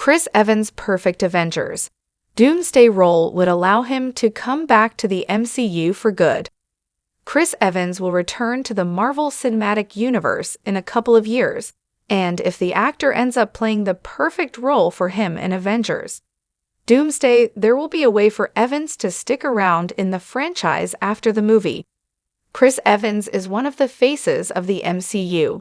Chris Evans' perfect Avengers. Doomsday role would allow him to come back to the MCU for good. Chris Evans will return to the Marvel Cinematic Universe in a couple of years, and if the actor ends up playing the perfect role for him in Avengers Doomsday, there will be a way for Evans to stick around in the franchise after the movie. Chris Evans is one of the faces of the MCU.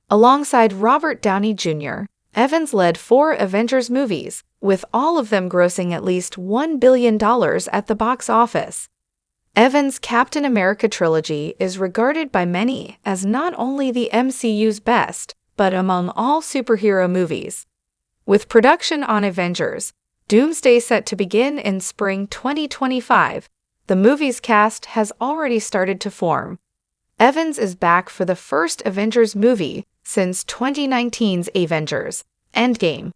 Alongside Robert Downey Jr., Evans led 4 Avengers movies, with all of them grossing at least $1 billion at the box office. Evans' Captain America trilogy is regarded by many as not only the MCU's best, but among all superhero movies. With production on Avengers Doomsday set to begin in spring 2025, the movie's cast has already started to form. Evans is back for the first Avengers movie since 2019's Avengers Endgame.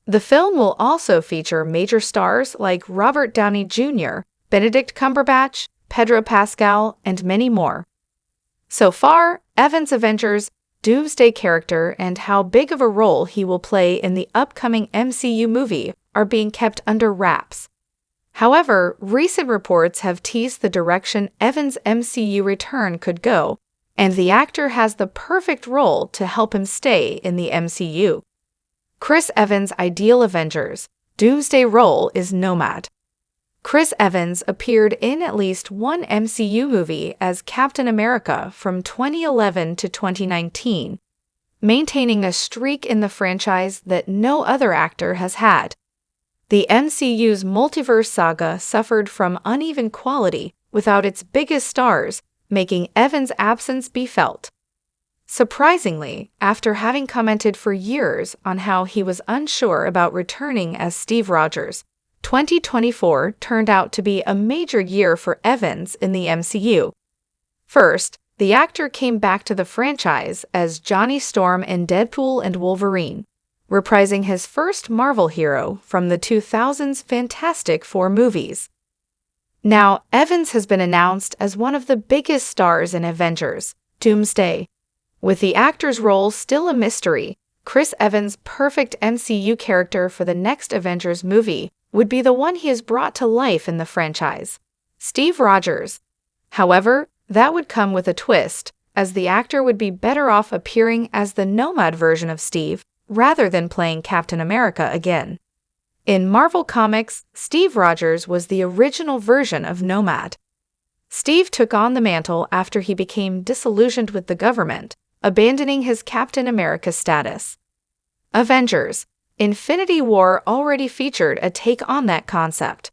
The film will also feature major stars like Robert Downey Jr., Benedict Cumberbatch, Pedro Pascal, and many more. So far, Evans' Avengers Doomsday character and how big of a role he will play in the upcoming MCU movie are being kept under wraps. However, recent reports have teased the direction Evans' MCU return could go, and the actor has the perfect role to help him stay in the MCU. Chris Evans' ideal Avengers Doomsday role is Nomad. Chris Evans appeared in at least one MCU movie as Captain America from 2011 to 2019, maintaining a streak in the franchise that no other actor has had. The MCU's multiverse saga suffered from uneven quality without its biggest stars, making Evans' absence be felt. Surprisingly, after having commented for years on how he was unsure about returning as Steve Rogers, 2024 turned out to be a major year for Evans in the MCU. First, the actor came back to the franchise as Johnny Storm in Deadpool and Wolverine, reprising his first Marvel hero from the 2000s Fantastic Four movies. Now, Evans has been announced as one of the biggest stars in Avengers Doomsday. With the actor's role still a mystery, Chris Evans' perfect MCU character for the next Avengers movie would be the one he has brought to life in the franchise, Steve Rogers. However, that would come with a twist, as the actor would be better off appearing as the Nomad version of Steve, rather than playing Captain America again. In Marvel Comics, Steve Rogers was the original version of Nomad. Steve took on the mantle after he became disillusioned with the government, abandoning his Captain America status. Avengers Infinity War already featured a take on that concept.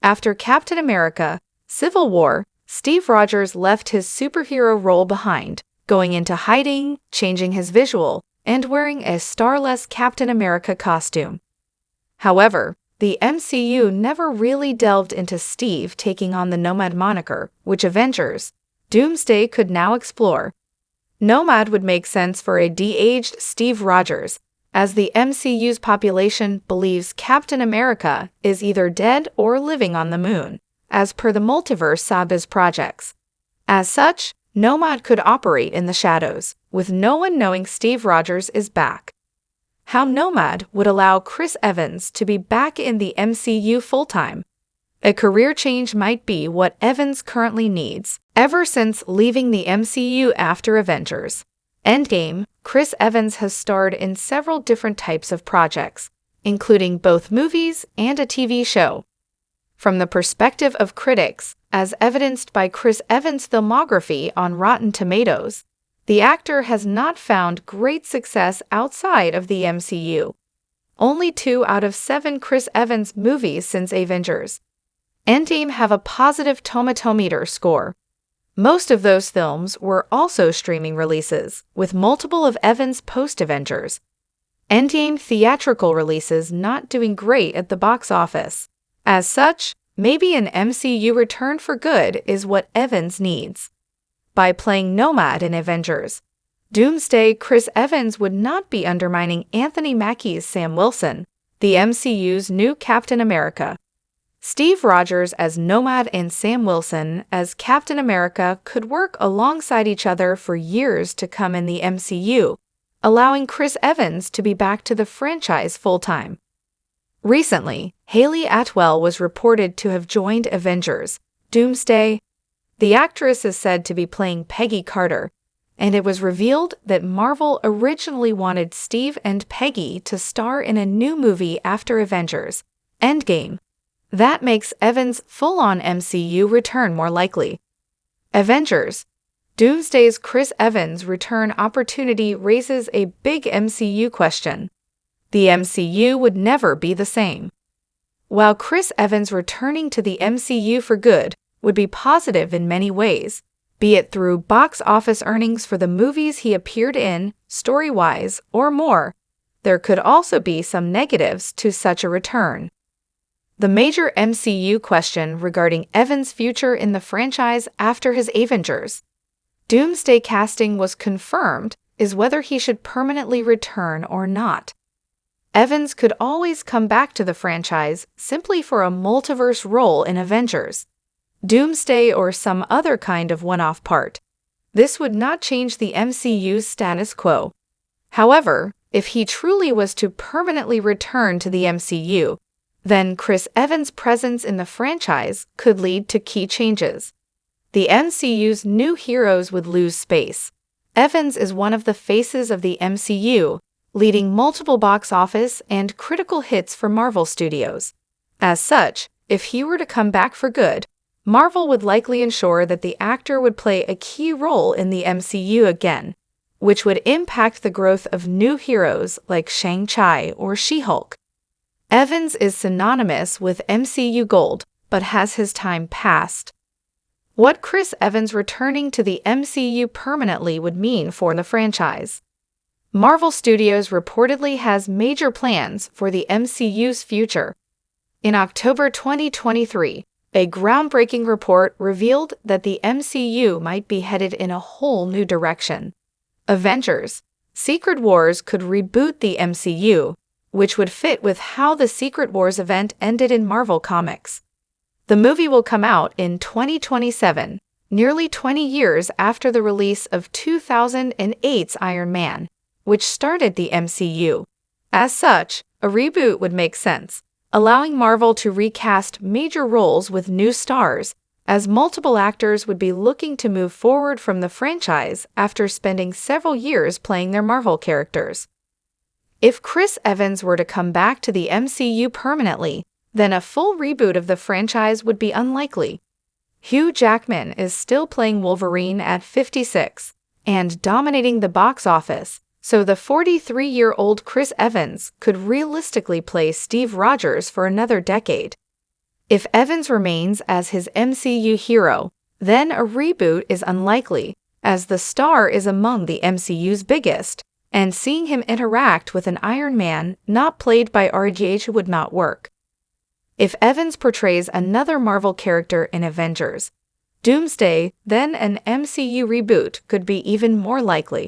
After Captain America Civil War, Steve Rogers left his superhero role behind, going into hiding, changing his visual, and wearing a starless Captain America costume. However, the MCU never really delved into Steve taking on the Nomad moniker, which Avengers Doomsday could now explore. Nomad would make sense for a de-aged Steve Rogers, as the MCU's population believes Captain America is either dead or living on the moon, as per the multiverse saga's projects. As such, Nomad could operate in the shadows, with no one knowing Steve Rogers is back. How Nomad would allow Chris Evans to be back in the MCU full-time. A career change might be what Evans currently needs. Ever since leaving the MCU after Avengers Endgame, Chris Evans has starred in several different types of projects, including both movies and a TV show. From the perspective of critics, as evidenced by Chris Evans' filmography on Rotten Tomatoes, the actor has not found great success outside of the MCU. Only 2 out of 7 Chris Evans movies since Avengers Endgame have a positive tomatometer score. Most of those films were also streaming releases, with multiple of Evans' post-Avengers Endgame theatrical releases not doing great at the box office. As such, maybe an MCU return for good is what Evans needs. By playing Nomad in Avengers Doomsday, Chris Evans would not be undermining Anthony Mackie's Sam Wilson, the MCU's new Captain America. Steve Rogers as Nomad and Sam Wilson as Captain America could work alongside each other for years to come in the MCU, allowing Chris Evans to be back to the franchise full-time. Recently, Hayley Atwell was reported to have joined Avengers, Doomsday. The actress is said to be playing Peggy Carter, and it was revealed that Marvel originally wanted Steve and Peggy to star in a new movie after Avengers, Endgame. That makes Evans' full-on MCU return more likely. Avengers, Doomsday's Chris Evans' return opportunity raises a big MCU question. The MCU would never be the same. While Chris Evans returning to the MCU for good would be positive in many ways, be it through box office earnings for the movies he appeared in, story-wise, or more, there could also be some negatives to such a return. The major MCU question regarding Evans' future in the franchise after his Avengers Doomsday casting was confirmed is whether he should permanently return or not. Evans could always come back to the franchise simply for a multiverse role in Avengers, Doomsday, or some other kind of one-off part. This would not change the MCU's status quo. However, if he truly was to permanently return to the MCU, then Chris Evans' presence in the franchise could lead to key changes. The MCU's new heroes would lose space. Evans is one of the faces of the MCU, leading multiple box office and critical hits for Marvel Studios. As such, if he were to come back for good, Marvel would likely ensure that the actor would play a key role in the MCU again, which would impact the growth of new heroes like Shang-Chi or She-Hulk. Evans is synonymous with MCU gold, but has his time passed. What Chris Evans returning to the MCU permanently would mean for the franchise. Marvel Studios reportedly has major plans for the MCU's future. In October 2023, a groundbreaking report revealed that the MCU might be headed in a whole new direction. Avengers: Secret Wars could reboot the MCU, which would fit with how the Secret Wars event ended in Marvel Comics. The movie will come out in 2027, nearly 20 years after the release of 2008's Iron Man, which started the MCU. As such, a reboot would make sense, allowing Marvel to recast major roles with new stars, as multiple actors would be looking to move forward from the franchise after spending several years playing their Marvel characters. If Chris Evans were to come back to the MCU permanently, then a full reboot of the franchise would be unlikely. Hugh Jackman is still playing Wolverine at 56 and dominating the box office, so the 43-year-old Chris Evans could realistically play Steve Rogers for another decade. If Evans remains as his MCU hero, then a reboot is unlikely, as the star is among the MCU's biggest, and seeing him interact with an Iron Man not played by RGH would not work. If Evans portrays another Marvel character in Avengers, Doomsday, then an MCU reboot could be even more likely.